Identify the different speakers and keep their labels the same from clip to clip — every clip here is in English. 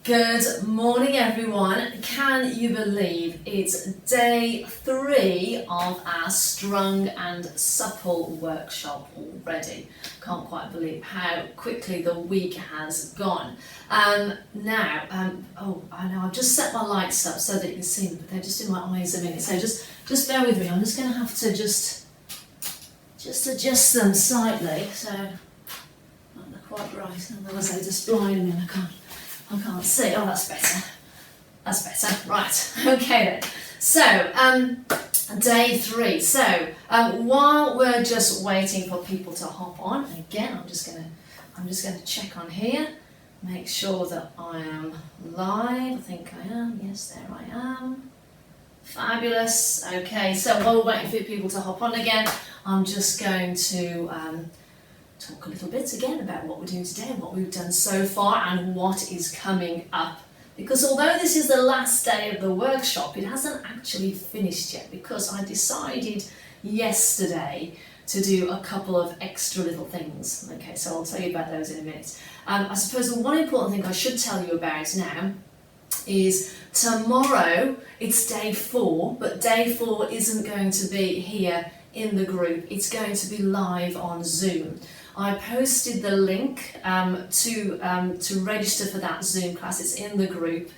Speaker 1: Good morning everyone. Can you believe it's day 3 of our Strong and Supple workshop already? Can't quite believe how quickly the week has gone. I know I've just set my lights up so that you can see them, but they're just in my eyes a minute. So just bear with me. I'm just going to have to just adjust them slightly so they're quite bright. Otherwise they just blind me and I can't see. Oh, that's better. That's better. Right. Okay then. So, day 3. So, while we're just waiting for people to hop on, again, I'm just gonna check on here, make sure that I am live. I think I am. Yes, there I am. Fabulous. Okay. So while we're waiting for people to hop on again, I'm just going to talk a little bit again about what we're doing today and what we've done so far and what is coming up. Because although this is the last day of the workshop, it hasn't actually finished yet because I decided yesterday to do a couple of extra little things. Okay, so I'll tell you about those in a minute. I suppose the one important thing I should tell you about now is tomorrow it's day 4, but day 4 isn't going to be here in the group, it's going to be live on Zoom. I posted the link to register for that Zoom class. It's in the group.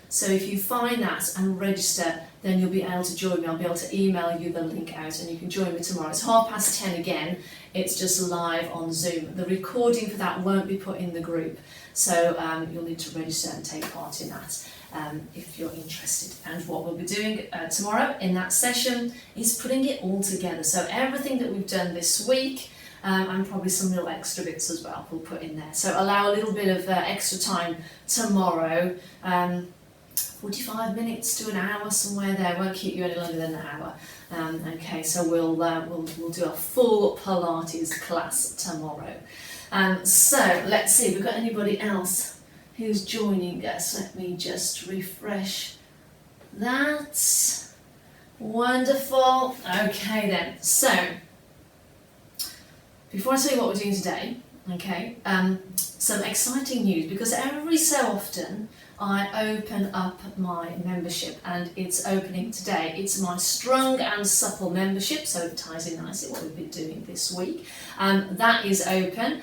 Speaker 1: So if you find that and register, then you'll be able to join me. I'll be able to email you the link out and you can join me tomorrow. It's 10:30 again. It's just live on Zoom. The recording for that won't be put in the group. So you'll need to register and take part in that if you're interested. And what we'll be doing tomorrow in that session is putting it all together. So everything that we've done this week, and probably some little extra bits as well we'll put in there. So allow a little bit of extra time tomorrow, 45 minutes to an hour, somewhere there. Won't keep you any longer than an hour. Okay, so we'll do a full Pilates class tomorrow. So let's see, we've got anybody else who's joining us. Let me just refresh that. Wonderful. Okay then, so before I tell you what we're doing today, okay, some exciting news, because every so often I open up my membership and it's opening today. It's my Strong and Supple membership, so it ties in nicely what we've been doing this week. That is open.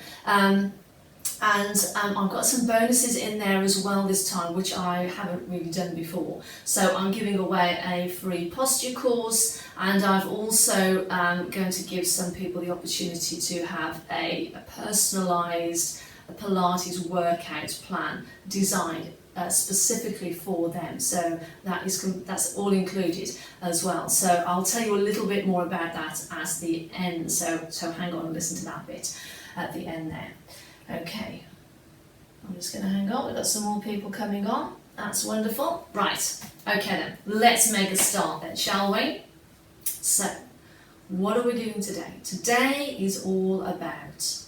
Speaker 1: And I've got some bonuses in there as well this time, which I haven't really done before. So I'm giving away a free posture course, and I've also going to give some people the opportunity to have a personalised Pilates workout plan designed specifically for them. So that's all included as well. So I'll tell you a little bit more about that at the end. So hang on and listen to that bit at the end there. Okay, I'm just going to hang on. We've got some more people coming on. That's wonderful. Right, okay then, let's make a start then, shall we? So, what are we doing today? Today is all about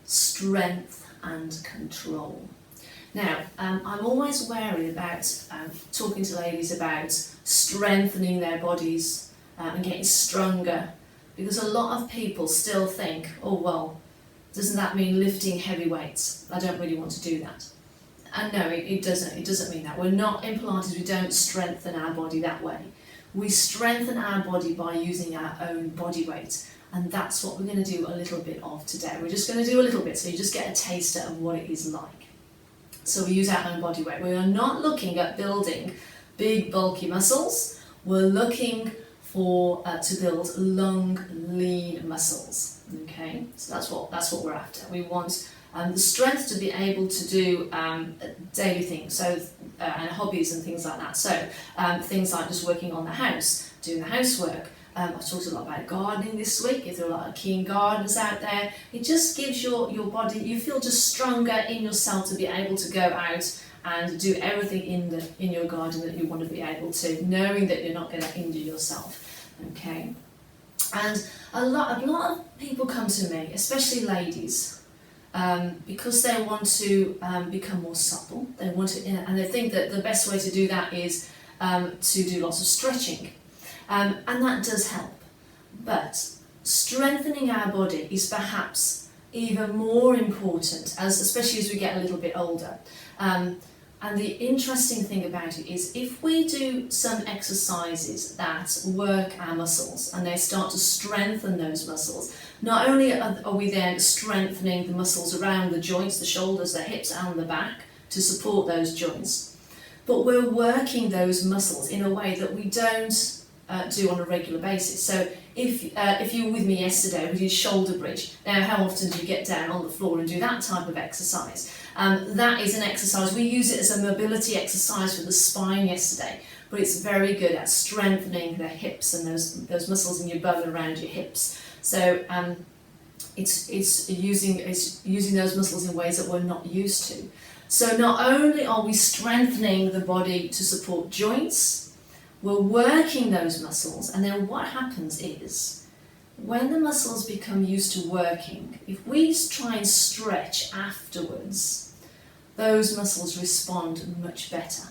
Speaker 1: strength and control. Now, I'm always wary about talking to ladies about strengthening their bodies and getting stronger, because a lot of people still think, oh well, doesn't that mean lifting heavy weights? I don't really want to do that. And no, it doesn't. It doesn't mean that. We're not in Pilates, we don't strengthen our body that way. We strengthen our body by using our own body weight. And that's what we're going to do a little bit of today. We're just going to do a little bit so you just get a taster of what it is like. So we use our own body weight. We are not looking at building big bulky muscles. We're looking to build long, lean muscles. Okay, so that's what we're after. We want the strength to be able to do daily things, so and hobbies and things like that. So things like just working on the house, doing the housework. I've talked a lot about gardening this week. If there are a lot of keen gardeners out there, it just gives your body, you feel just stronger in yourself to be able to go out and do everything in your garden that you want to be able to, knowing that you're not going to injure yourself. Okay. And a lot of people come to me, especially ladies, because they want to become more supple. They want to, and they think that the best way to do that is to do lots of stretching, and that does help. But strengthening our body is perhaps even more important, especially as we get a little bit older. And the interesting thing about it is if we do some exercises that work our muscles and they start to strengthen those muscles, not only are we then strengthening the muscles around the joints, the shoulders, the hips and the back to support those joints, but we're working those muscles in a way that we don't do on a regular basis. So if you were with me yesterday, we did shoulder bridge. Now, how often do you get down on the floor and do that type of exercise? That is an exercise. We use it as a mobility exercise for the spine yesterday, but it's very good at strengthening the hips and those muscles in your bum around your hips. So it's using those muscles in ways that we're not used to. So not only are we strengthening the body to support joints, we're working those muscles, and then what happens is, when the muscles become used to working, if we try and stretch afterwards, those muscles respond much better.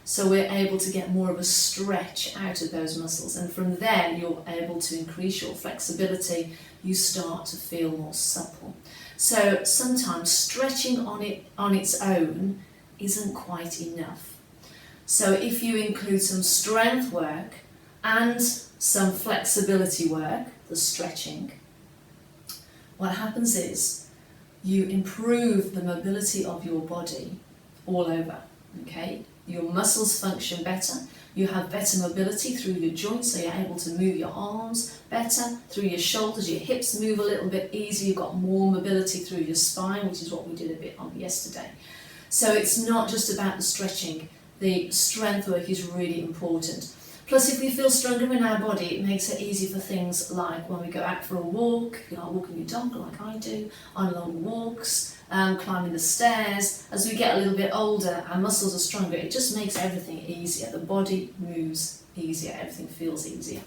Speaker 1: So we're able to get more of a stretch out of those muscles, and from there you're able to increase your flexibility, you start to feel more supple. So sometimes stretching on its own isn't quite enough. So if you include some strength work and some flexibility work, the stretching, what happens is you improve the mobility of your body all over, okay? Your muscles function better, you have better mobility through your joints, so you're able to move your arms better, through your shoulders, your hips move a little bit easier, you've got more mobility through your spine, which is what we did a bit on yesterday. So it's not just about the stretching, the strength work is really important. Plus, if we feel stronger in our body, it makes it easy for things like when we go out for a walk, you know, walking your dog like I do, on long walks, climbing the stairs. As we get a little bit older, our muscles are stronger. It just makes everything easier. The body moves easier, everything feels easier.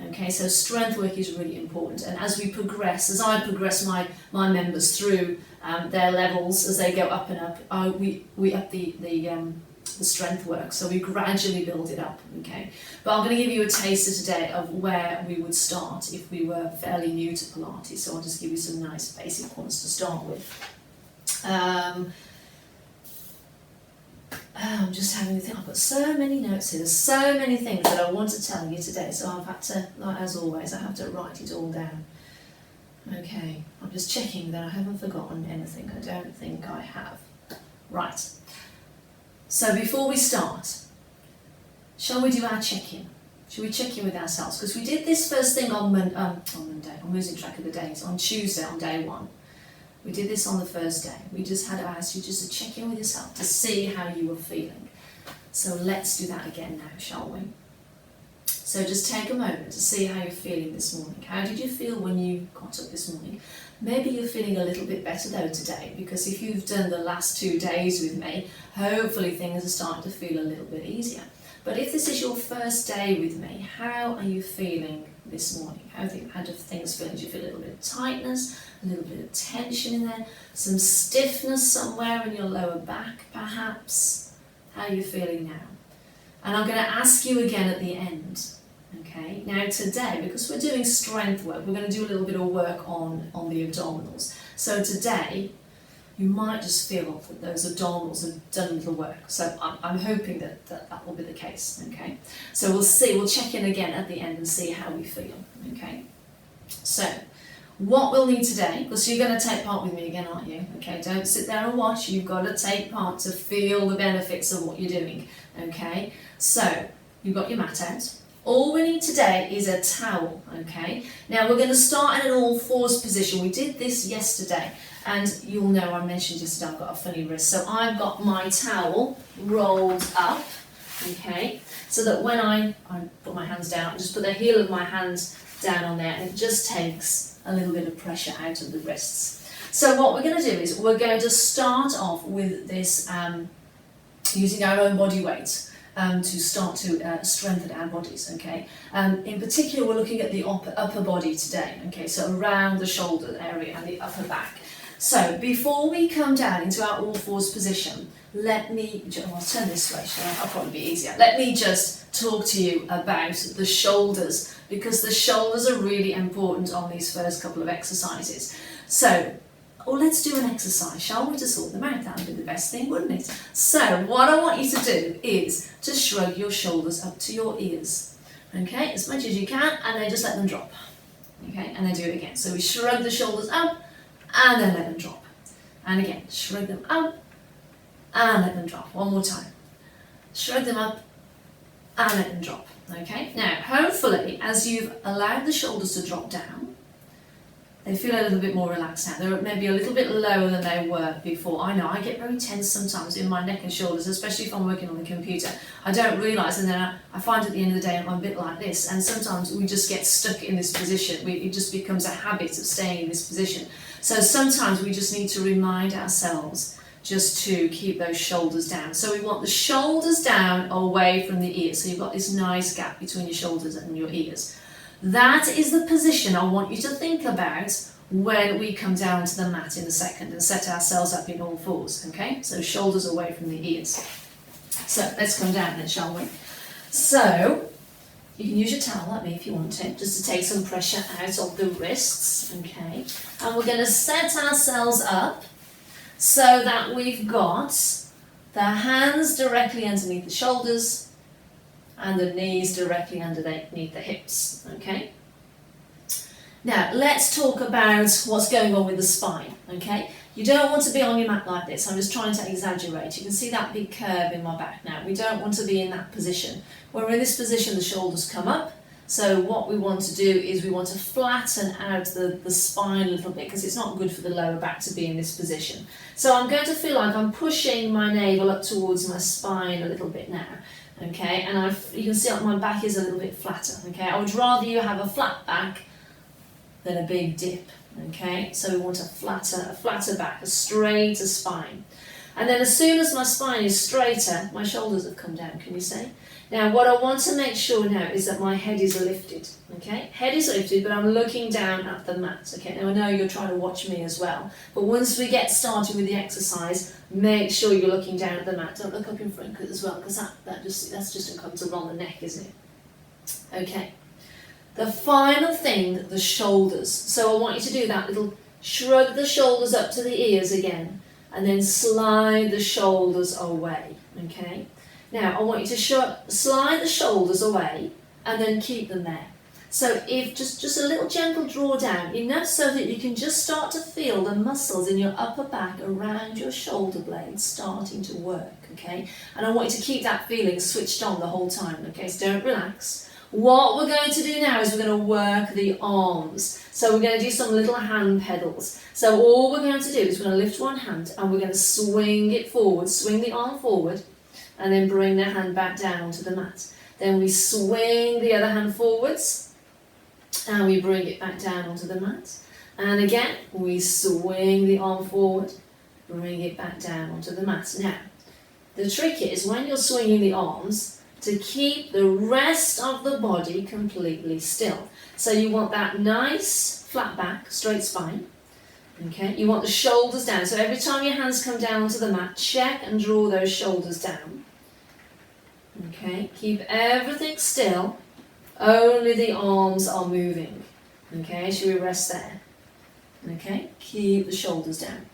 Speaker 1: Okay, so strength work is really important. And as we progress, as I progress my members through their levels, as they go up and up, we up the strength work, so we gradually build it up, okay? But I'm going to give you a taster today of where we would start if we were fairly new to Pilates, so I'll just give you some nice basic ones to start with. I'm just having to think, I've got so many notes here, there's so many things that I want to tell you today, so I've had to, like as always, I have to write it all down. Okay, I'm just checking that I haven't forgotten anything. I don't think I have. Right. So before we start, shall we do our check-in? Shall we check in with ourselves? Because we did this first thing on Monday, I'm losing track of the days, on Tuesday, on day one. We did this on the first day. We just had to ask you just to check in with yourself to see how you were feeling. So let's do that again now, shall we? So just take a moment to see how you're feeling this morning. How did you feel when you got up this morning? Maybe you're feeling a little bit better though today, because if you've done the last 2 days with me, hopefully things are starting to feel a little bit easier. But if this is your first day with me, how are you feeling this morning? How do things feel? Do you feel a little bit of tightness, a little bit of tension in there, some stiffness somewhere in your lower back perhaps? How are you feeling now? And I'm going to ask you again at the end. Okay, now today, because we're doing strength work, we're going to do a little bit of work on the abdominals. So today, you might just feel that those abdominals have done a little work. So I'm hoping that will be the case, okay? So we'll see, we'll check in again at the end and see how we feel, okay? So, what we'll need today, because you're going to take part with me again, aren't you? Okay, don't sit there and watch, you've got to take part to feel the benefits of what you're doing, okay? So, you've got your mat out. All we need today is a towel, okay? Now we're going to start in an all fours position. We did this yesterday, and you'll know I mentioned yesterday I've got a funny wrist. So I've got my towel rolled up, okay? So that when I put my hands down, I just put the heel of my hand down on there, and it just takes a little bit of pressure out of the wrists. So what we're going to do is we're going to start off with this using our own body weight. To start to strengthen our bodies, okay? In particular, we're looking at the upper body today, okay? So around the shoulder area and the upper back. So before we come down into our all fours position, let me, I'll turn this way, shall I? That'll probably be easier. Let me just talk to you about the shoulders, because the shoulders are really important on these first couple of exercises. So Or let's do an exercise, shall we, to sort them out? That would be the best thing, wouldn't it? So what I want you to do is to shrug your shoulders up to your ears, okay, as much as you can, and then just let them drop, okay, and then do it again. So we shrug the shoulders up, and then let them drop. And again, shrug them up, and let them drop. One more time. Shrug them up, and let them drop, okay? Now, hopefully, as you've allowed the shoulders to drop down, they feel a little bit more relaxed now. They're maybe a little bit lower than they were before. I know, I get very tense sometimes in my neck and shoulders, especially if I'm working on the computer. I don't realise, and then I find at the end of the day I'm a bit like this, and sometimes we just get stuck in this position. It just becomes a habit of staying in this position. So sometimes we just need to remind ourselves just to keep those shoulders down. So we want the shoulders down away from the ears. So you've got this nice gap between your shoulders and your ears. That is the position I want you to think about when we come down to the mat in a second and set ourselves up in all fours, okay? So shoulders away from the ears. So let's come down then, shall we? So you can use your towel like me if you want to, just to take some pressure out of the wrists, okay? And we're going to set ourselves up so that we've got the hands directly underneath the shoulders and the knees directly underneath the hips, okay? Now, let's talk about what's going on with the spine, okay? You don't want to be on your mat like this. I'm just trying to exaggerate. You can see that big curve in my back now. We don't want to be in that position. When we're in this position, the shoulders come up. So what we want to do is we want to flatten out the spine a little bit, because it's not good for the lower back to be in this position. So I'm going to feel like I'm pushing my navel up towards my spine a little bit now, okay? And you can see that my back is a little bit flatter, okay? I would rather you have a flat back than a big dip, okay? So we want a flatter back, a straighter spine. And then as soon as my spine is straighter, my shoulders have come down, can you see? Now what I want to make sure now is that my head is lifted, okay? Head is lifted, but I'm looking down at the mat, okay? Now I know you're trying to watch me as well, but once we get started with the exercise, make sure you're looking down at the mat. Don't look up in front as well, because that's just uncomfortable on the neck, isn't it? Okay. The final thing, the shoulders. So I want you to do that little shrug the shoulders up to the ears again, and then slide the shoulders away, okay? Now I want you to slide the shoulders away and then keep them there. So if just a little gentle draw down, enough so that you can just start to feel the muscles in your upper back around your shoulder blades starting to work, okay? And I want you to keep that feeling switched on the whole time, okay? So don't relax. What we're going to do now is we're going to work the arms. So we're going to do some little hand pedals. So all we're going to do is we're going to lift one hand and we're going to swing it forward, swing the arm forward, and then bring the hand back down onto the mat. Then we swing the other hand forwards and we bring it back down onto the mat. And again, we swing the arm forward, bring it back down onto the mat. Now, the trick is when you're swinging the arms, to keep the rest of the body completely still. So you want that nice flat back, straight spine. Okay, you want the shoulders down. So every time your hands come down onto the mat, check and draw those shoulders down. Okay, keep everything still. Only the arms are moving. Okay, should we rest there? Okay, keep the shoulders down.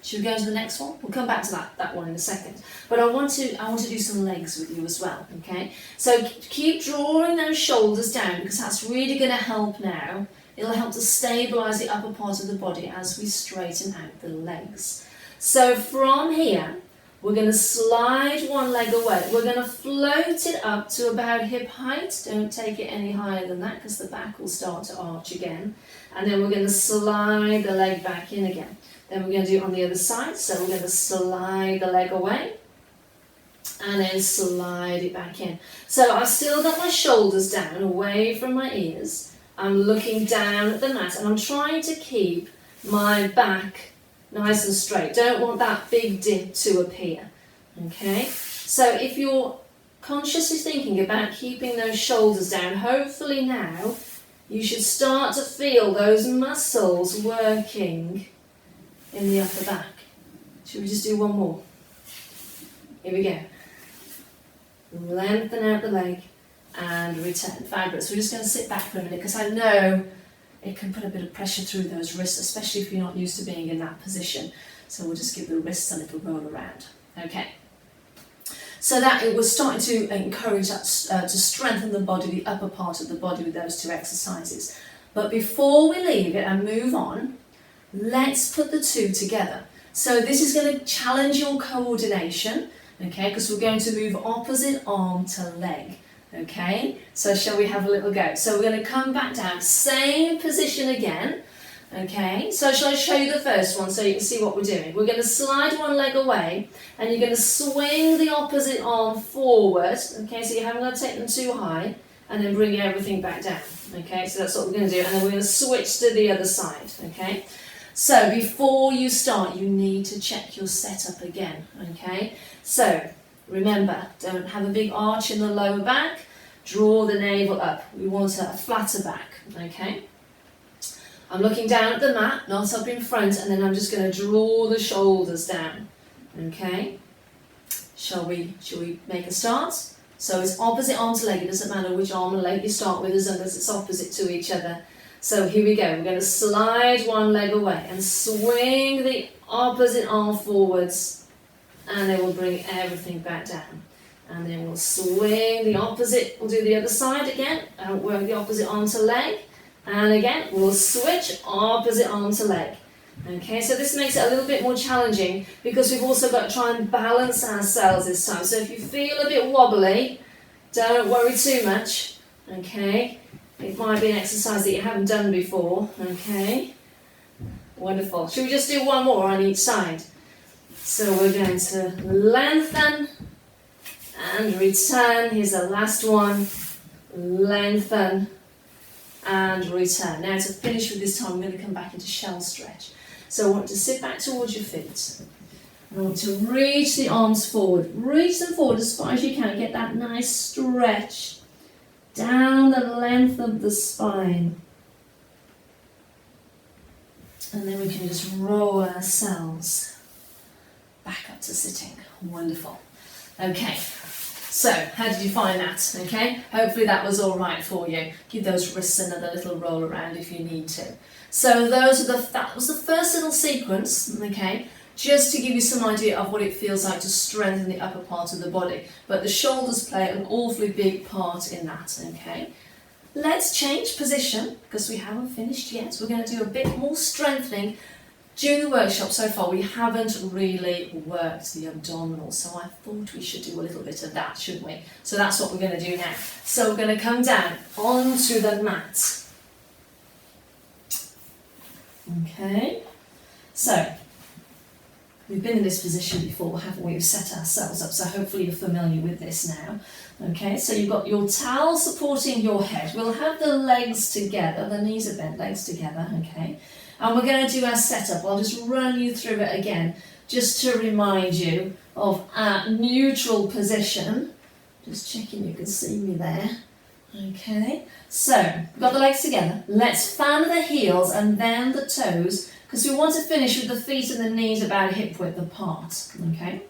Speaker 1: Should we go to the next one? We'll come back to that one in a second. But I want to do some legs with you as well, okay? So keep drawing those shoulders down, because that's really going to help now. It'll help to stabilise the upper part of the body as we straighten out the legs. So from here, we're going to slide one leg away. We're going to float it up to about hip height. Don't take it any higher than that, because the back will start to arch again. And then we're going to slide the leg back in again. Then we're going to do it on the other side. So we're going to slide the leg away and then slide it back in. So I've still got my shoulders down away from my ears. I'm looking down at the mat and I'm trying to keep my back nice and straight. Don't want that big dip to appear. Okay? So if you're consciously thinking about keeping those shoulders down, hopefully now you should start to feel those muscles working in the upper back. Should we just do one more? Here we go. Lengthen out the leg and return. Fabulous. We're just going to sit back for a minute, because I know it can put a bit of pressure through those wrists, especially if you're not used to being in that position. So we'll just give the wrists a little roll around. Okay. So that it was starting to encourage us to strengthen the body, the upper part of the body with those two exercises. But before we leave it and move on, let's put the two together. So this is going to challenge your coordination, okay, because we're going to move opposite arm to leg, okay. So shall we have a little go? So we're going to come back down, same position again, okay. So shall I show you the first one so you can see what we're doing? We're going to slide one leg away and you're going to swing the opposite arm forward, okay, so you haven't got to take them too high, and then bring everything back down, okay. So that's what we're going to do, and then we're going to switch to the other side, okay. So before you start, you need to check your setup again, okay? So remember, don't have a big arch in the lower back, draw the navel up. We want a flatter back, okay? I'm looking down at the mat, not up in front, and then I'm just going to draw the shoulders down, okay? Shall we make a start? So it's opposite arm to leg, it doesn't matter which arm and leg you start with as long as it's opposite to each other. So here we go, we're going to slide one leg away and swing the opposite arm forwards, and then we'll bring everything back down. And then we'll swing the opposite, we'll do the other side again, and work the opposite arm to leg, and again we'll switch opposite arm to leg. Okay, so this makes it a little bit more challenging because we've also got to try and balance ourselves this time. So if you feel a bit wobbly, don't worry too much, okay? It might be an exercise that you haven't done before, okay? Wonderful. Should we just do one more on each side? So we're going to lengthen and return. Here's the last one. Lengthen and return. Now to finish with this time, I'm going to come back into shell stretch. So I want to sit back towards your feet. I want to reach the arms forward. Reach them forward as far as you can. Get that nice stretch down the length of the spine. And then we can just roll ourselves back up to sitting. Wonderful. Okay, so how did you find that? Okay, hopefully that was all right for you. Give those wrists another little roll around if you need to. So that was the first little sequence, okay, just to give you some idea of what it feels like to strengthen the upper part of the body. But the shoulders play an awfully big part in that, okay. Let's change position, because we haven't finished yet. We're going to do a bit more strengthening. During the workshop so far, we haven't really worked the abdominals, so I thought we should do a little bit of that, shouldn't we? So that's what we're going to do now. So we're going to come down onto the mat. Okay, so we've been in this position before, haven't we? We've set ourselves up, so hopefully you're familiar with this now. Okay, so you've got your towel supporting your head. We'll have the legs together, the knees are bent, legs together, okay? And we're going to do our setup. I'll just run you through it again, just to remind you of our neutral position. Just checking you can see me there. Okay, so we've got the legs together. Let's fan the heels and then the toes, because we want to finish with the feet and the knees about hip width apart. Okay,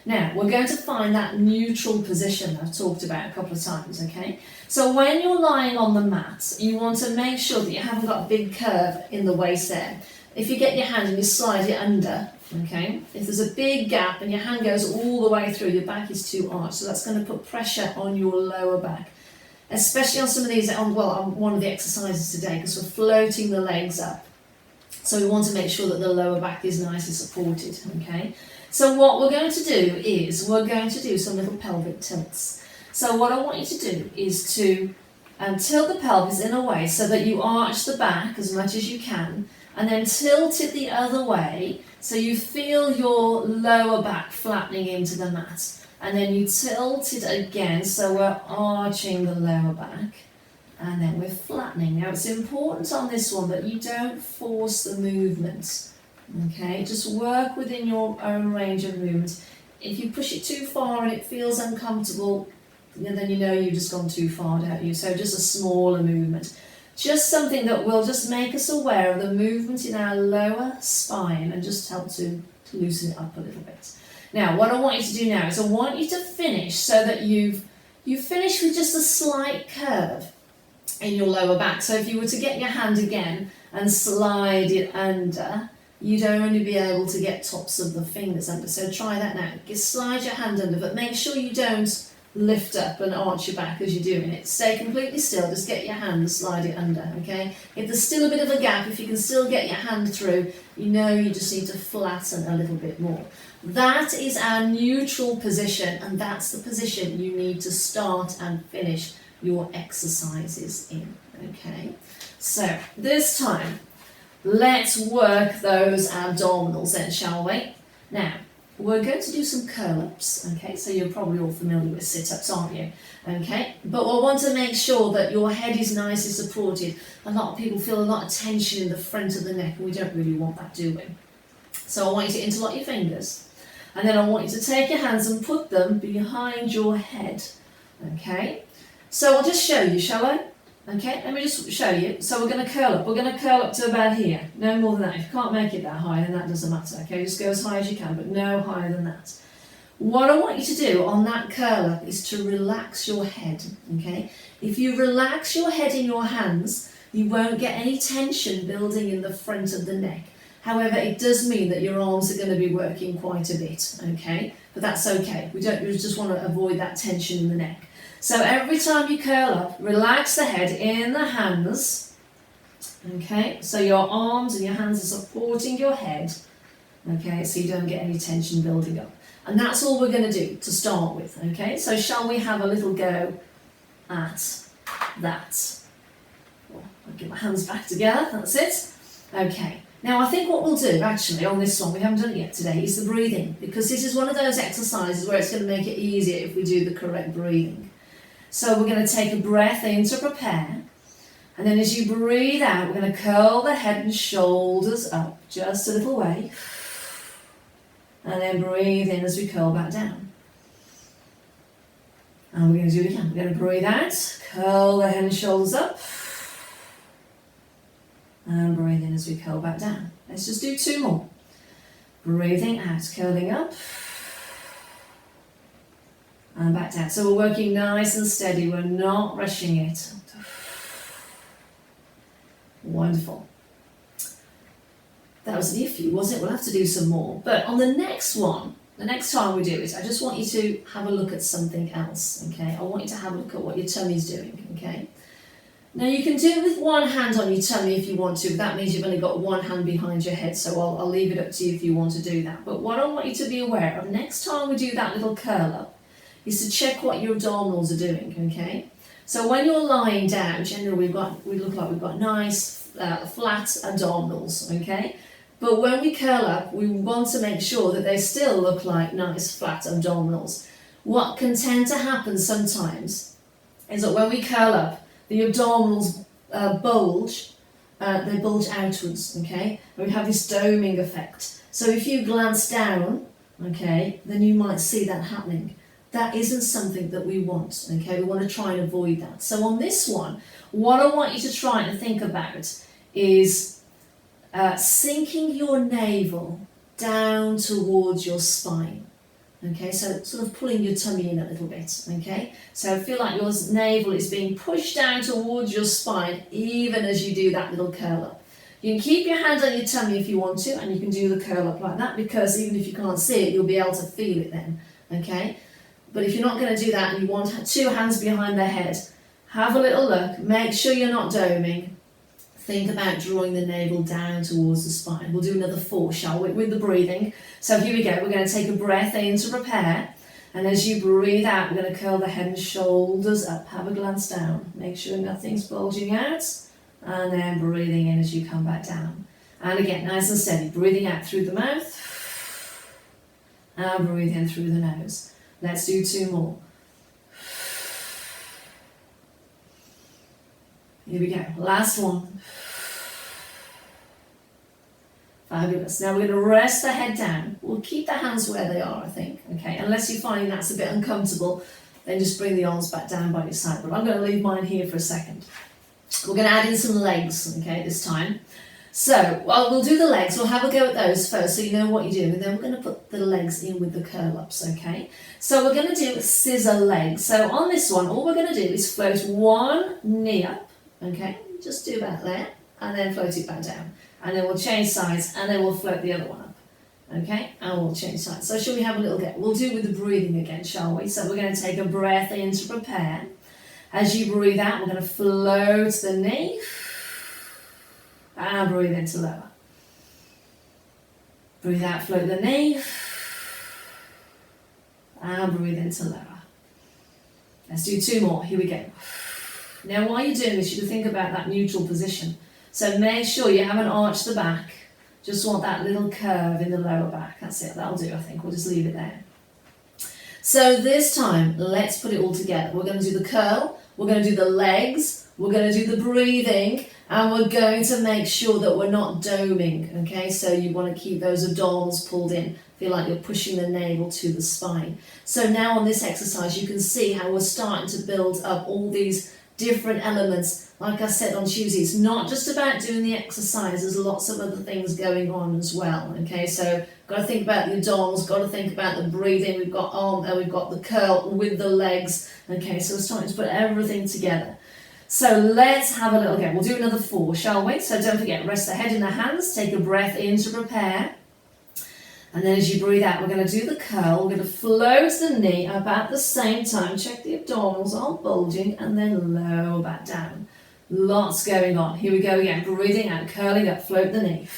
Speaker 1: now we're going to find that neutral position I've talked about a couple of times. Okay, so when you're lying on the mat, you want to make sure that you haven't got a big curve in the waist there. If you get your hand and you slide it under, okay, if there's a big gap and your hand goes all the way through, your back is too arched, so that's going to put pressure on your lower back. Especially on some of these, on one of the exercises today, because we're floating the legs up. So we want to make sure that the lower back is nicely supported, okay? So what we're going to do is, we're going to do some little pelvic tilts. So what I want you to do is to tilt the pelvis in a way so that you arch the back as much as you can, and then tilt it the other way so you feel your lower back flattening into the mat. And then you tilt it again, so we're arching the lower back, and then we're flattening. Now it's important on this one that you don't force the movement, okay? Just work within your own range of movement. If you push it too far and it feels uncomfortable, then you know you've just gone too far, don't you? So just a smaller movement. Just something that will just make us aware of the movement in our lower spine and just help to loosen it up a little bit. Now, what I want you to do now is I want you to finish so that you finish with just a slight curve in your lower back. So if you were to get your hand again and slide it under, you'd only be able to get tops of the fingers under. So try that now. Just slide your hand under, but make sure you don't lift up and arch your back as you're doing it. Stay completely still, just get your hand and slide it under, okay? If there's still a bit of a gap, if you can still get your hand through, you know you just need to flatten a little bit more. That is our neutral position, and that's the position you need to start and finish your exercises in, okay? So this time, let's work those abdominals then, shall we? Now, we're going to do some curl-ups, okay? So you're probably all familiar with sit-ups, aren't you? Okay, but we want to make sure that your head is nicely supported. A lot of people feel a lot of tension in the front of the neck, and we don't really want that, do we? So I want you to interlock your fingers, and then I want you to take your hands and put them behind your head, okay? So I'll just show you, shall I? Okay, let me just show you. So we're going to curl up. We're going to curl up to about here. No more than that. If you can't make it that high, then that doesn't matter. Okay, just go as high as you can, but no higher than that. What I want you to do on that curl up is to relax your head. Okay, if you relax your head in your hands, you won't get any tension building in the front of the neck. However, it does mean that your arms are going to be working quite a bit. Okay, but that's okay. We just want to avoid that tension in the neck. So every time you curl up, relax the head in the hands, okay? So your arms and your hands are supporting your head, okay? So you don't get any tension building up. And that's all we're going to do to start with, okay? So shall we have a little go at that? Well, I'll get my hands back together, that's it. Okay, now I think what we'll do actually on this one, we haven't done it yet today, is the breathing, because this is one of those exercises where it's going to make it easier if we do the correct breathing. So we're going to take a breath in to prepare, and then as you breathe out, we're going to curl the head and shoulders up just a little way, and then breathe in as we curl back down. And we're going to do it again. We're going to breathe out, curl the head and shoulders up, and breathe in as we curl back down. Let's just do two more. Breathing out, curling up, and back down. So we're working nice and steady. We're not rushing it. Wonderful. That was only a few, wasn't it? We'll have to do some more. But on the next one, the next time we do it, I just want you to have a look at something else, okay? I want you to have a look at what your tummy's doing, okay? Now you can do it with one hand on your tummy if you want to, but that means you've only got one hand behind your head, so I'll leave it up to you if you want to do that. But what I want you to be aware of, next time we do that little curl up, is to check what your abdominals are doing, okay? So when you're lying down, generally we look like we've got nice flat abdominals, okay? But when we curl up, we want to make sure that they still look like nice flat abdominals. What can tend to happen sometimes is that when we curl up, the abdominals bulge, they bulge outwards, okay? And we have this doming effect. So if you glance down, okay, then you might see that happening. That isn't something that we want, okay? We want to try and avoid that. So on this one, what I want you to try and think about is sinking your navel down towards your spine, okay? So sort of pulling your tummy in a little bit, okay? So feel like your navel is being pushed down towards your spine even as you do that little curl up. You can keep your hand on your tummy if you want to, and you can do the curl up like that, because even if you can't see it, you'll be able to feel it then, okay? But if you're not going to do that and you want two hands behind the head, have a little look, make sure you're not doming. Think about drawing the navel down towards the spine. We'll do another 4, shall we, with the breathing. So here we go, we're going to take a breath in to prepare, and as you breathe out, we're going to curl the head and shoulders up, have a glance down, make sure nothing's bulging out, and then breathing in as you come back down. And again, nice and steady, breathing out through the mouth, and breathe in through the nose. Let's do 2 more. Here we go, last one. Fabulous. Now we're going to rest the head down. We'll keep the hands where they are, I think, okay? Unless you find that's a bit uncomfortable, then just bring the arms back down by your side. But I'm going to leave mine here for a second. We're going to add in some legs, okay, this time. So, well, we'll do the legs. We'll have a go at those first so you know what you're doing, and then we're going to put the legs in with the curl-ups, okay? So we're going to do scissor legs. So on this one, all we're going to do is float one knee up, Okay, just do that there, and then float it back down. And then we'll change sides, and then we'll float the other one up. Okay, and we'll change sides. So shall we have a little go? We'll do it with the breathing again, shall we? So we're going to take a breath in to prepare. As you breathe out, we're going to float the knee, and breathe in to lower. Breathe out, float the knee, and breathe in to lower. Let's do 2 more, here we go. Now while you're doing this, you can think about that neutral position. So make sure you haven't arched the back, just want that little curve in the lower back. That's it, that'll do I think, we'll just leave it there. So this time, let's put it all together. We're going to do the curl, we're going to do the legs, we're going to do the breathing, and we're going to make sure that we're not doming, okay? So you want to keep those abdominals pulled in. Feel like you're pushing the navel to the spine. So now on this exercise, you can see how we're starting to build up all these different elements. Like I said on Tuesday, it's not just about doing the exercise, there's lots of other things going on as well, okay? So got to think about the abdominals, got to think about the breathing, we've got arm, we've got the curl with the legs, okay? So we're starting to put everything together. So let's have a little go. We'll do another 4, shall we? So don't forget, rest the head in the hands, take a breath in to prepare. And then as you breathe out, we're going to do the curl. We're going to float the knee up at the same time. Check the abdominals aren't bulging, and then lower back down. Lots going on. Here we go again. Breathing out, curling up, float the knee.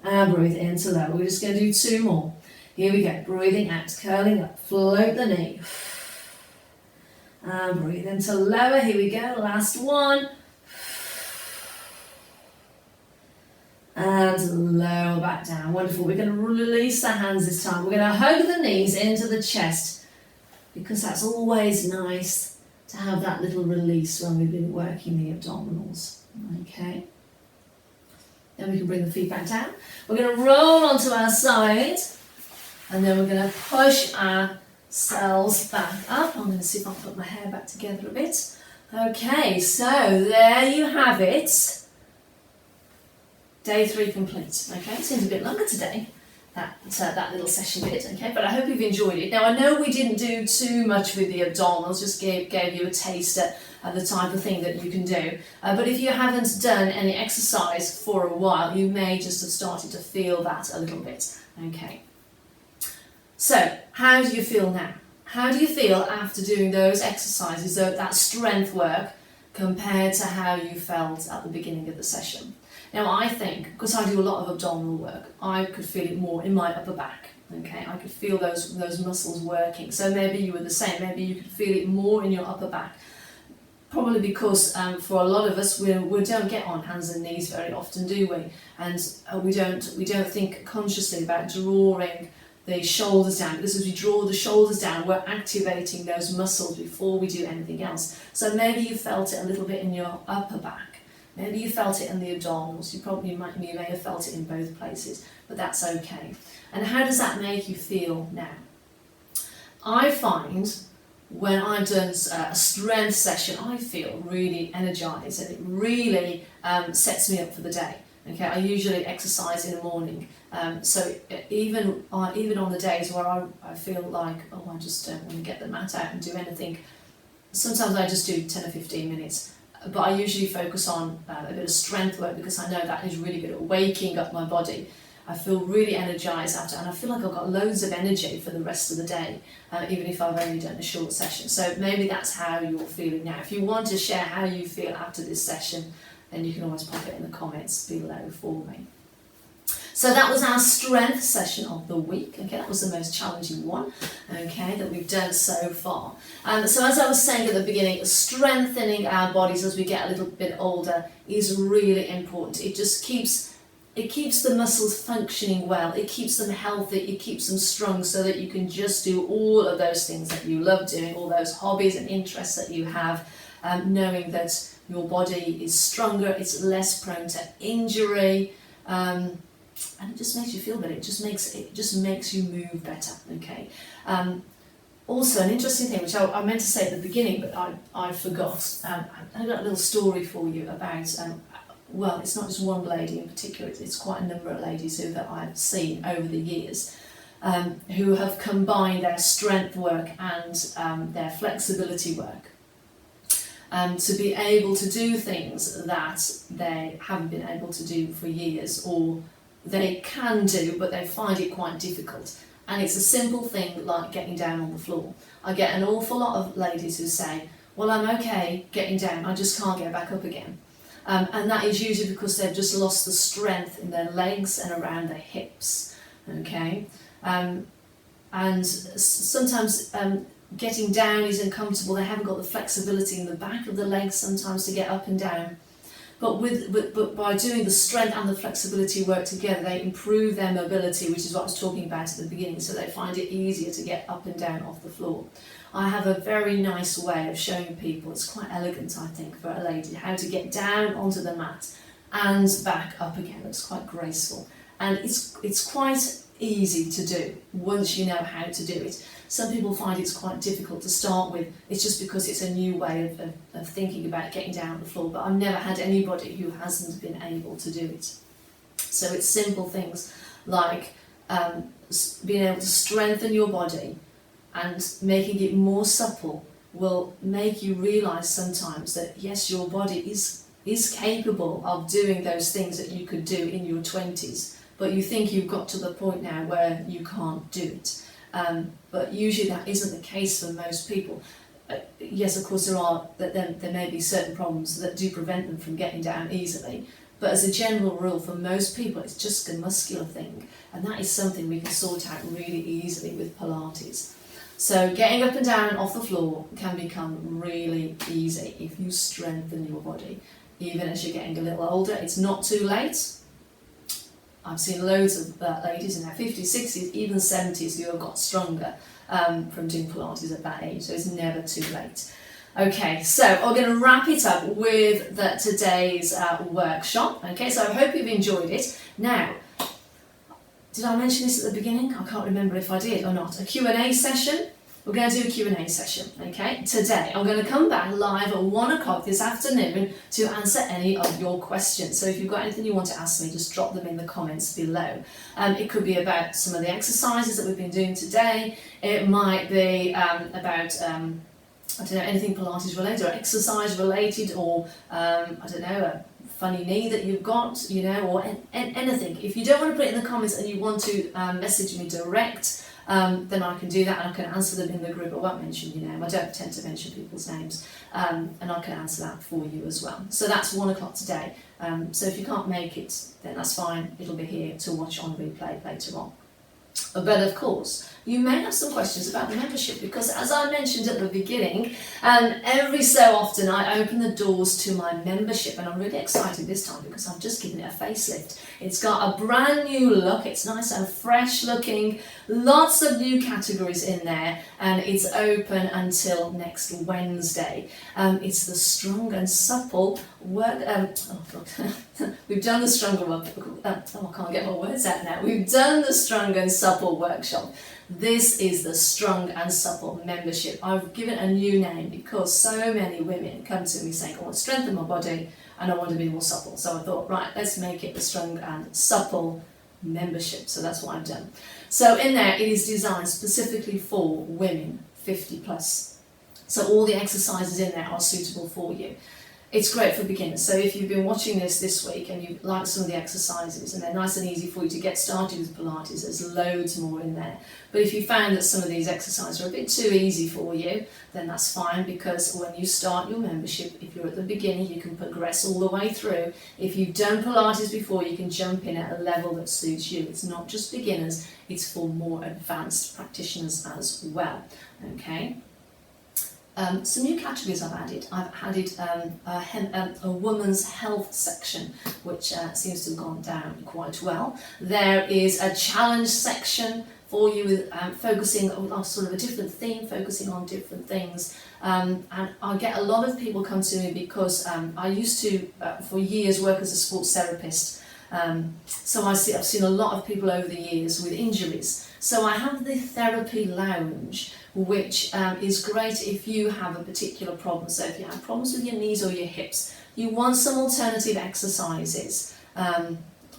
Speaker 1: And breathe in to lower. We're just going to do 2 more. Here we go. Breathing out, curling up, float the knee. And breathe into lower. Here we go. Last one. And lower back down. Wonderful. We're going to release the hands this time. We're going to hug the knees into the chest, because that's always nice to have that little release when we've been working the abdominals. Okay. Then we can bring the feet back down. We're going to roll onto our side, and then we're going to push ourselves back up. I'm going to see if I can put my hair back together a bit. Okay, so there you have it. Day 3 complete. Okay, it seems a bit longer today, that little session did. Okay, but I hope you've enjoyed it. Now I know we didn't do too much with the abdominals, just gave you a taste at the type of thing that you can do. But if you haven't done any exercise for a while, you may just have started to feel that a little bit. Okay. So how do you feel now? How do you feel after doing those exercises, that strength work, compared to how you felt at the beginning of the session? Now I think, because I do a lot of abdominal work, I could feel it more in my upper back, okay? I could feel those muscles working. So maybe you were the same, maybe you could feel it more in your upper back. Probably because for a lot of us, we don't get on hands and knees very often, do we? And we don't think consciously about drawing the shoulders down, because as we draw the shoulders down, we're activating those muscles before we do anything else. So maybe you felt it a little bit in your upper back. Maybe you felt it in the abdominals. You may have felt it in both places, but that's okay. And how does that make you feel now? I find when I've done a strength session, I feel really energized, and it really sets me up for the day. Okay, I usually exercise in the morning, so even on the days where I feel like, oh, I just don't want to get the mat out and do anything, sometimes I just do 10 or 15 minutes. But I usually focus on a bit of strength work, because I know that is really good at waking up my body. I feel really energised after, and I feel like I've got loads of energy for the rest of the day, even if I've only done a short session. So maybe that's how you're feeling now. If you want to share how you feel after this session, then you can always pop it in the comments below for me. So that was our strength session of the week. Okay, that was the most challenging one, okay, that we've done so far. So as I was saying at the beginning, strengthening our bodies as we get a little bit older is really important. It just keeps the muscles functioning well. It keeps them healthy. It keeps them strong, so that you can just do all of those things that you love doing, all those hobbies and interests that you have, knowing that your body is stronger, it's less prone to injury. And it just makes you feel better. It just makes you move better. Okay. Also, an interesting thing, which I meant to say at the beginning, but I forgot. I've got a little story for you about. Well, it's not just one lady in particular. It's quite a number of ladies that I've seen over the years, who have combined their strength work and their flexibility work. to be able to do things that they haven't been able to do for years, or they can do but they find it quite difficult. And it's a simple thing like getting down on the floor. I get an awful lot of ladies who say, well, I'm okay getting down, I just can't get back up again. And that is usually because they've just lost the strength in their legs and around their hips. Okay, and sometimes getting down is uncomfortable. They haven't got the flexibility in the back of the legs sometimes to get up and down. But by doing the strength and the flexibility work together, they improve their mobility, which is what I was talking about at the beginning, so they find it easier to get up and down off the floor. I have a very nice way of showing people, it's quite elegant I think for a lady, how to get down onto the mat and back up again. It's quite graceful, and it's quite easy to do once you know how to do it. Some people find it's quite difficult to start with. It's just because it's a new way of thinking about getting down on the floor, but I've never had anybody who hasn't been able to do it. So it's simple things like being able to strengthen your body and making it more supple will make you realise sometimes that yes, your body is capable of doing those things that you could do in your 20s, but you think you've got to the point now where you can't do it. But usually that isn't the case for most people. Yes, of course there may be certain problems that do prevent them from getting down easily, but as a general rule for most people it's just a muscular thing, and that is something we can sort out really easily with Pilates. So getting up and down off the floor can become really easy if you strengthen your body. Even as you're getting a little older, it's not too late. I've seen loads of ladies in their 50s, 60s, even 70s who have got stronger from doing Pilates at that age, so it's never too late. Okay, so I'm going to wrap it up with today's workshop. Okay, so I hope you've enjoyed it. Now, did I mention this at the beginning? I can't remember if I did or not. A Q&A session. We're going to do a Q&A session, okay? Today, I'm going to come back live at 1 o'clock this afternoon to answer any of your questions. So if you've got anything you want to ask me, just drop them in the comments below. It could be about some of the exercises that we've been doing today. It might be about, I don't know, anything Pilates related or exercise related, or, I don't know, a funny knee that you've got, you know, or anything. If you don't want to put it in the comments and you want to message me direct, then I can do that and I can answer them in the group. I won't mention your name, I don't tend to mention people's names, and I can answer that for you as well. So that's 1 o'clock today. So if you can't make it, then that's fine, it'll be here to watch on replay later on. But of course, you may have some questions about the membership, because as I mentioned at the beginning, every so often I open the doors to my membership, and I'm really excited this time because I've just given it a facelift. It's got a brand new look, it's nice and fresh looking, lots of new categories in there, and it's open until next Wednesday. It's the Strong and Supple work. We've done the stronger work. I can't get my words out now. We've done the Strong and Supple workshop. This is the Strong and Supple membership. I've given a new name because so many women come to me saying, I want to strengthen my body and I want to be more supple. So I thought, right, let's make it the Strong and Supple membership. So that's what I've done. So in there, it is designed specifically for women 50 plus. So all the exercises in there are suitable for you. It's great for beginners. So if you've been watching this week and you like some of the exercises and they're nice and easy for you to get started with Pilates, there's loads more in there. But if you found that some of these exercises are a bit too easy for you, then that's fine, because when you start your membership, if you're at the beginning, you can progress all the way through. If you've done Pilates before, you can jump in at a level that suits you. It's not just beginners, it's for more advanced practitioners as well. Okay. Some new categories I've added. I've added a woman's health section, which seems to have gone down quite well. There is a challenge section for you with focusing on sort of a different theme, focusing on different things. And I get a lot of people come to me because I used to, for years, work as a sports therapist. So I've seen a lot of people over the years with injuries. So I have the therapy lounge, which is great if you have a particular problem. So if you have problems with your knees or your hips, you want some alternative exercises,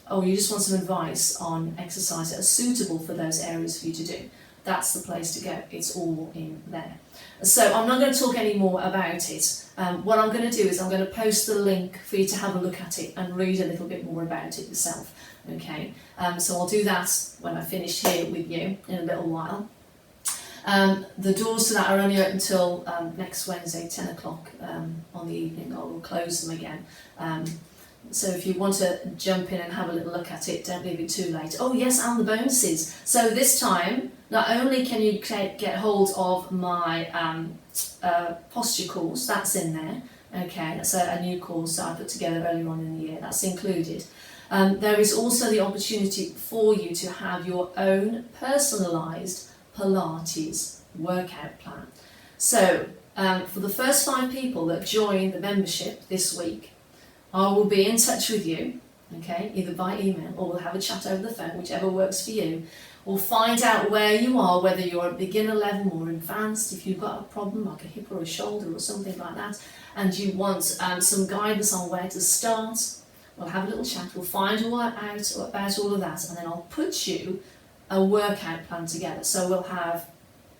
Speaker 1: or you just want some advice on exercises that are suitable for those areas for you to do. that's the place to go. It's all in there. So I'm not going to talk any more about it. What I'm going to do is I'm going to post the link for you to have a look at it and read a little bit more about it yourself. Okay, so I'll do that when I finish here with you in a little while. The doors to that are only open until next Wednesday, 10 o'clock on the evening. I will close them again. So if you want to jump in and have a little look at it, don't leave it too late. Oh yes, and the bonuses. So this time, not only can you get hold of my posture course, that's in there. Okay, that's a new course that I put together earlier on in the year, that's included. There is also the opportunity for you to have your own personalised Pilates workout plan. So for the first 5 people that join the membership this week, I will be in touch with you, okay, either by email or we'll have a chat over the phone, whichever works for you. We'll find out where you are, whether you're at beginner level or advanced, if you've got a problem like a hip or a shoulder or something like that, and you want some guidance on where to start. We'll have a little chat, we'll find out about all of that, and then I'll put you a workout plan together. So we'll have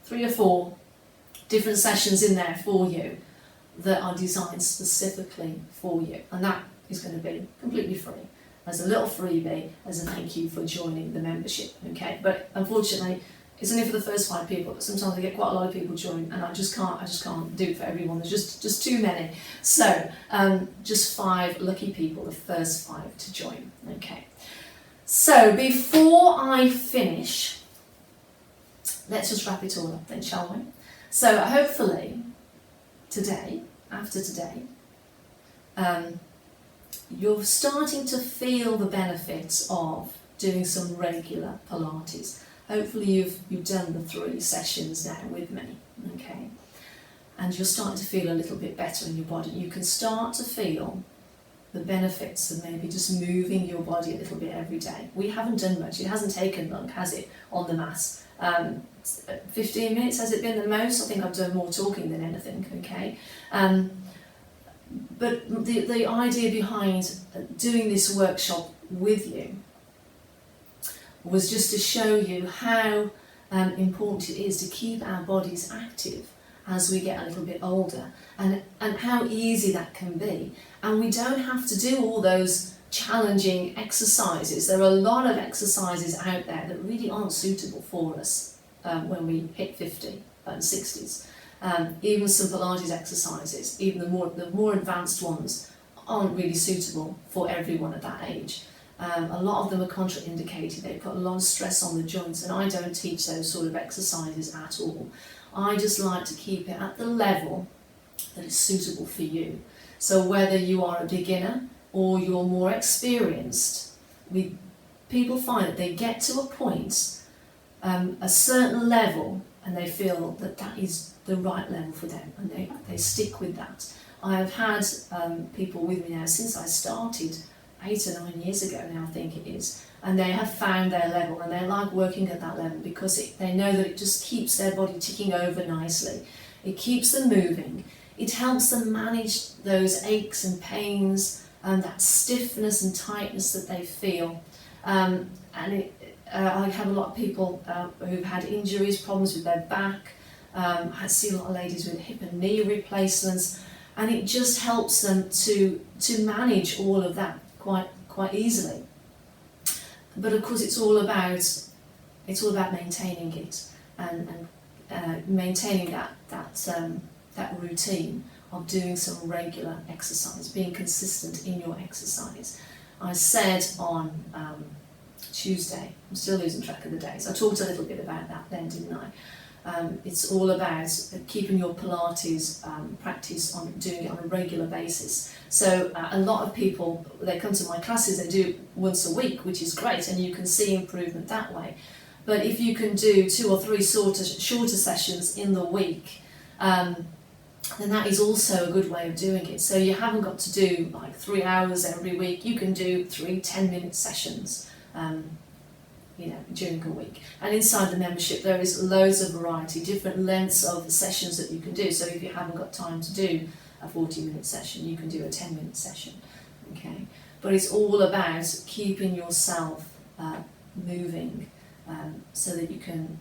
Speaker 1: 3 or 4 different sessions in there for you that are designed specifically for you, and that is going to be completely free as a little freebie as a thank you for joining the membership. Okay, but unfortunately it's only for the first 5 people, but sometimes I get quite a lot of people join and I just can't do it for everyone. There's just too many. So just 5 lucky people, the first 5 to join. Okay, so before I finish, let's just wrap it all up then, shall we? So hopefully after today, you're starting to feel the benefits of doing some regular Pilates. Hopefully you've done the 3 sessions now with me, okay? And you're starting to feel a little bit better in your body. You can start to feel the benefits of maybe just moving your body a little bit every day. We haven't done much. It hasn't taken long, has it, on the mat? 15 minutes has it been the most? I think I've done more talking than anything, okay? But the idea behind doing this workshop with you was just to show you how important it is to keep our bodies active as we get a little bit older, and how easy that can be. And we don't have to do all those challenging exercises. There are a lot of exercises out there that really aren't suitable for us when we hit 50 and 60s. Even some Pilates exercises, even the more advanced ones, aren't really suitable for everyone at that age. A lot of them are contraindicated. They put a lot of stress on the joints, and I don't teach those sort of exercises at all. I just like to keep it at the level that is suitable for you. So whether you are a beginner or you're more experienced, people find that they get to a point, a certain level, and they feel that that is the right level for them, and they stick with that. I have had people with me now since I started 8 or 9 years ago now, I think it is, and they have found their level, and they like working at that level because they know that it just keeps their body ticking over nicely. It keeps them moving. It helps them manage those aches and pains and that stiffness and tightness that they feel. I have a lot of people who've had injuries, problems with their back. I see a lot of ladies with hip and knee replacements, and it just helps them to manage all of that quite easily. But of course, it's all about maintaining it and maintaining that routine of doing some regular exercise, being consistent in your exercise. I said on Tuesday, I'm still losing track of the days, I talked a little bit about that then, didn't I? It's all about keeping your Pilates practice on doing it on a regular basis. So a lot of people, they come to my classes, they do it once a week, which is great, and you can see improvement that way. But if you can do 2 or 3 shorter sessions in the week, then that is also a good way of doing it. So you haven't got to do like 3 hours every week. You can do 3 10-minute sessions during a week. And inside the membership there is loads of variety, different lengths of sessions that you can do. So if you haven't got time to do a 40-minute session, you can do a 10-minute session. Okay, but it's all about keeping yourself moving so that you can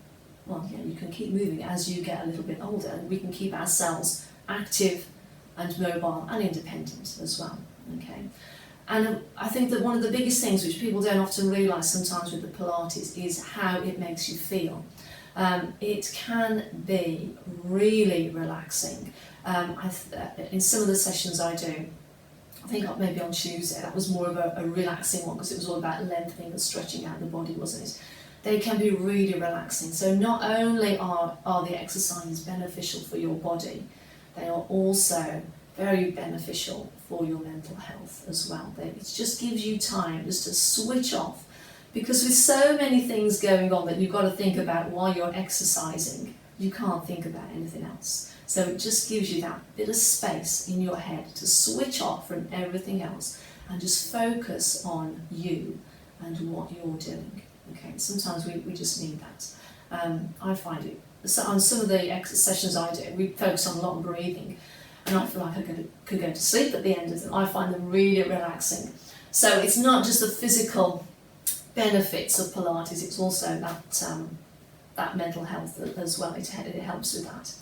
Speaker 1: well, yeah, you can keep moving as you get a little bit older, and we can keep ourselves active and mobile and independent as well. Okay, and I think that one of the biggest things which people don't often realise sometimes with the Pilates is how it makes you feel. It can be really relaxing. In some of the sessions I do, I think maybe on Tuesday, that was more of a relaxing one because it was all about lengthening and stretching out the body, wasn't it? They can be really relaxing. So not only are the exercises beneficial for your body, they are also very beneficial for your mental health as well. It just gives you time just to switch off, because with so many things going on that you've got to think about while you're exercising, you can't think about anything else. So it just gives you that bit of space in your head to switch off from everything else and just focus on you and what you're doing. Okay, sometimes we just need that. I find it, so on some of the sessions I do, we focus on a lot of breathing, and I feel like I could go to sleep at the end of them. I find them really relaxing. So it's not just the physical benefits of Pilates, it's also that mental health as well. It helps with that.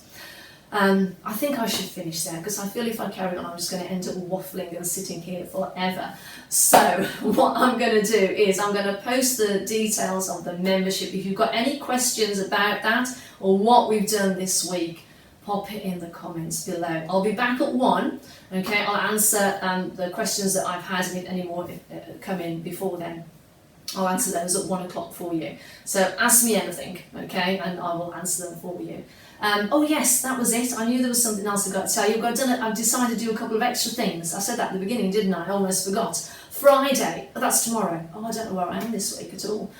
Speaker 1: I think I should finish there, because I feel if I carry on I'm just going to end up waffling and sitting here forever. So what I'm going to do is I'm going to post the details of the membership. If you've got any questions about that or what we've done this week, pop it in the comments below. I'll be back at 1. Okay, I'll answer the questions that I've had, and if any more come in before then, I'll answer those at 1 o'clock for you. So ask me anything, okay, and I will answer them for you. Oh yes, that was it. I knew there was something else I've got to tell you. I've decided to do a couple of extra things. I said that at the beginning, didn't I? I almost forgot. Friday, that's tomorrow. Oh, I don't know where I am this week at all.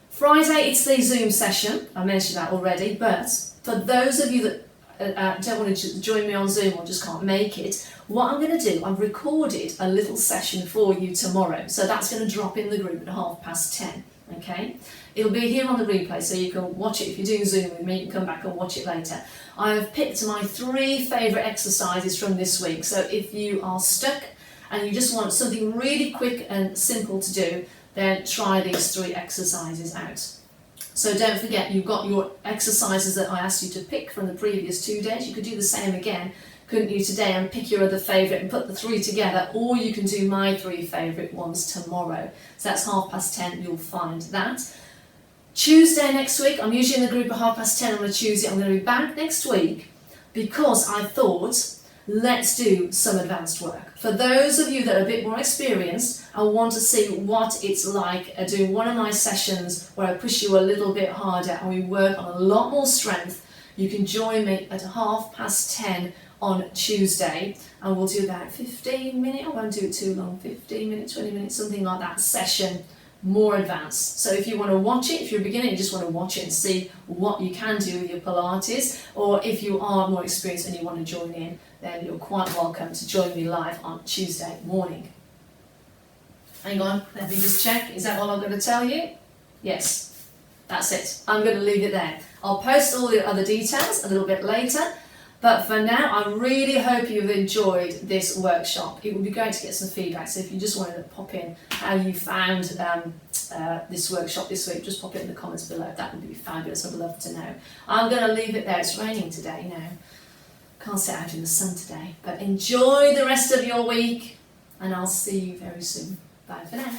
Speaker 1: Friday, it's the Zoom session. I mentioned that already, but for those of you that don't want to join me on Zoom or just can't make it, what I'm going to do, I've recorded a little session for you tomorrow. So that's going to drop in the group at 10:30. Okay, it'll be here on the replay, so you can watch it. If you're doing Zoom with me, you can come back and watch it later. I have picked my 3 favourite exercises from this week, so if you are stuck and you just want something really quick and simple to do, then try these 3 exercises out. So don't forget, you've got your exercises that I asked you to pick from the previous 2 days. You could do the same again, couldn't you, today, and pick your other favourite and put the 3 together, or you can do my 3 favourite ones tomorrow. So that's 10:30, you'll find that. Tuesday next week, I'm usually in the group at 10:30 on a Tuesday. I'm going to be back next week because I thought, let's do some advanced work. For those of you that are a bit more experienced and want to see what it's like doing one of my sessions where I push you a little bit harder and we work on a lot more strength, you can join me at 10:30 on Tuesday, and we'll do about 15 minutes, I won't do it too long, 15 minutes, 20 minutes, something like that session, more advanced. So if you want to watch it, if you're a beginner, you just want to watch it and see what you can do with your Pilates, or if you are more experienced and you want to join in, then you're quite welcome to join me live on Tuesday morning. Hang on, let me just check, is that all I'm going to tell you? Yes, that's it. I'm going to leave it there. I'll post all the other details a little bit later. But for now, I really hope you've enjoyed this workshop. It would be great to get some feedback. So if you just wanted to pop in how you found this workshop this week, just pop it in the comments below. That would be fabulous. I'd love to know. I'm going to leave it there. It's raining today now. Can't sit out in the sun today. But enjoy the rest of your week, and I'll see you very soon. Bye for now.